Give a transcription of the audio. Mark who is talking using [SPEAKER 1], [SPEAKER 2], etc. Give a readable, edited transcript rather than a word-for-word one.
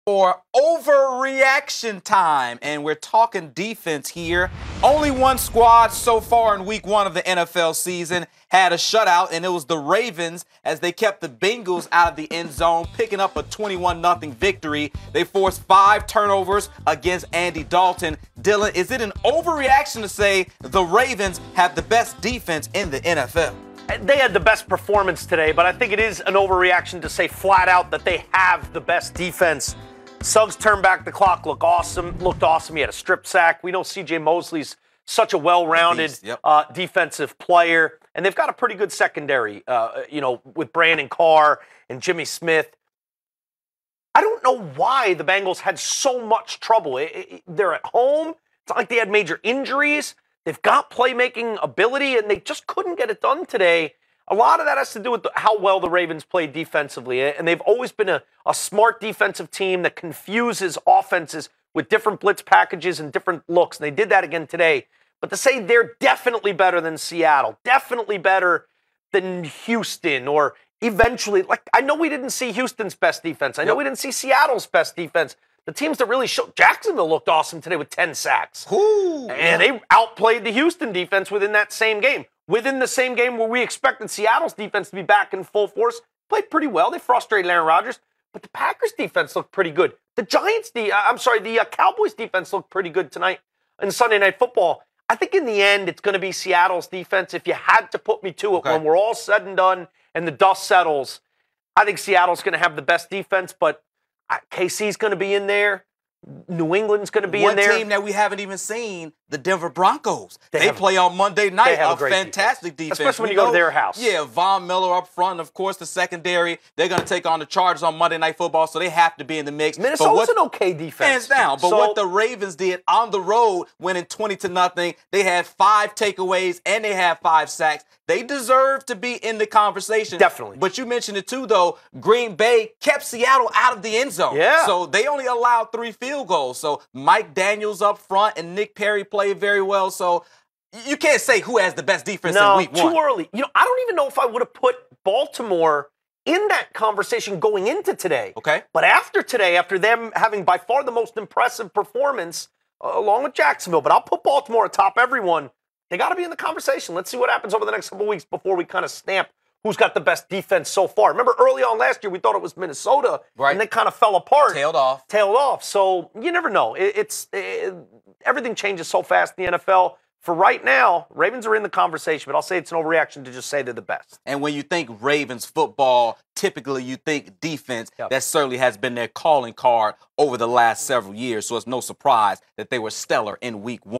[SPEAKER 1] For overreaction time, and we're talking defense here. Only one squad so far in week 1 of the NFL season had a shutout, and it was the Ravens as they kept the Bengals out of the end zone, picking up a 21-0 victory. They forced 5 turnovers against Andy Dalton. Dylan, is it an overreaction to say the Ravens have the best defense in the NFL?
[SPEAKER 2] They had the best performance today, but I think it is an overreaction to say flat out that they have the best defense. Suggs turned back the clock, looked awesome. He had a strip sack. We know C.J. Mosley's such a well-rounded defensive player, and they've got a pretty good secondary, with Brandon Carr and Jimmy Smith. I don't know why the Bengals had so much trouble. They're at home. It's not like they had major injuries. They've got playmaking ability, and they just couldn't get it done today. A lot of that has to do with how well the Ravens play defensively, and they've always been a smart defensive team that confuses offenses with different blitz packages and different looks, and they did that again today. But to say they're definitely better than Seattle, definitely better than Houston, or eventually, I know we didn't see Houston's best defense. I know we didn't see Seattle's best defense. The teams that really showed, Jacksonville looked awesome today with 10 sacks. And they outplayed the Houston defense within that same game. Within the same game where we expected Seattle's defense to be back in full force, played pretty well. They frustrated Aaron Rodgers, but the Packers' defense looked pretty good. The Cowboys' defense looked pretty good tonight in Sunday Night Football. I think in the end, it's going to be Seattle's defense. If you had to put me to it, when we're all said and done and the dust settles, I think Seattle's going to have the best defense, but KC's going to be in there. New England's going to be in there.
[SPEAKER 1] One team that we haven't even seen, the Denver Broncos. They play on Monday night.
[SPEAKER 2] They have
[SPEAKER 1] a fantastic defense.
[SPEAKER 2] Especially when you go to their house.
[SPEAKER 1] Yeah, Von Miller up front. Of course, the secondary. They're going to take on the Chargers on Monday Night Football, so they have to be in the mix.
[SPEAKER 2] Minnesota's an okay defense.
[SPEAKER 1] Hands down. But what the Ravens did on the road, winning 20-0, they had 5 takeaways and they had 5 sacks. They deserve to be in the conversation.
[SPEAKER 2] Definitely.
[SPEAKER 1] But you mentioned it too, though. Green Bay kept Seattle out of the end zone.
[SPEAKER 2] Yeah.
[SPEAKER 1] So they only allowed 3 field goals. So Mike Daniels up front and Nick Perry played very well. So you can't say who has the best defense in week 1.
[SPEAKER 2] Too early. I don't even know if I would have put Baltimore in that conversation going into today.
[SPEAKER 1] Okay.
[SPEAKER 2] But after today, after them having by far the most impressive performance, along with Jacksonville, but I'll put Baltimore atop everyone. They got to be in the conversation. Let's see what happens over the next couple of weeks before we kind of stamp who's got the best defense so far. Remember early on last year, we thought it was Minnesota, and they kind of fell apart.
[SPEAKER 1] Tailed off. So you never know. Everything changes so fast in the NFL. For right now, Ravens are in the conversation, but I'll say it's an overreaction to just say they're the best. And when you think Ravens football, typically you think defense. That certainly has been their calling card over the last several years, so it's no surprise that they were stellar in week 1.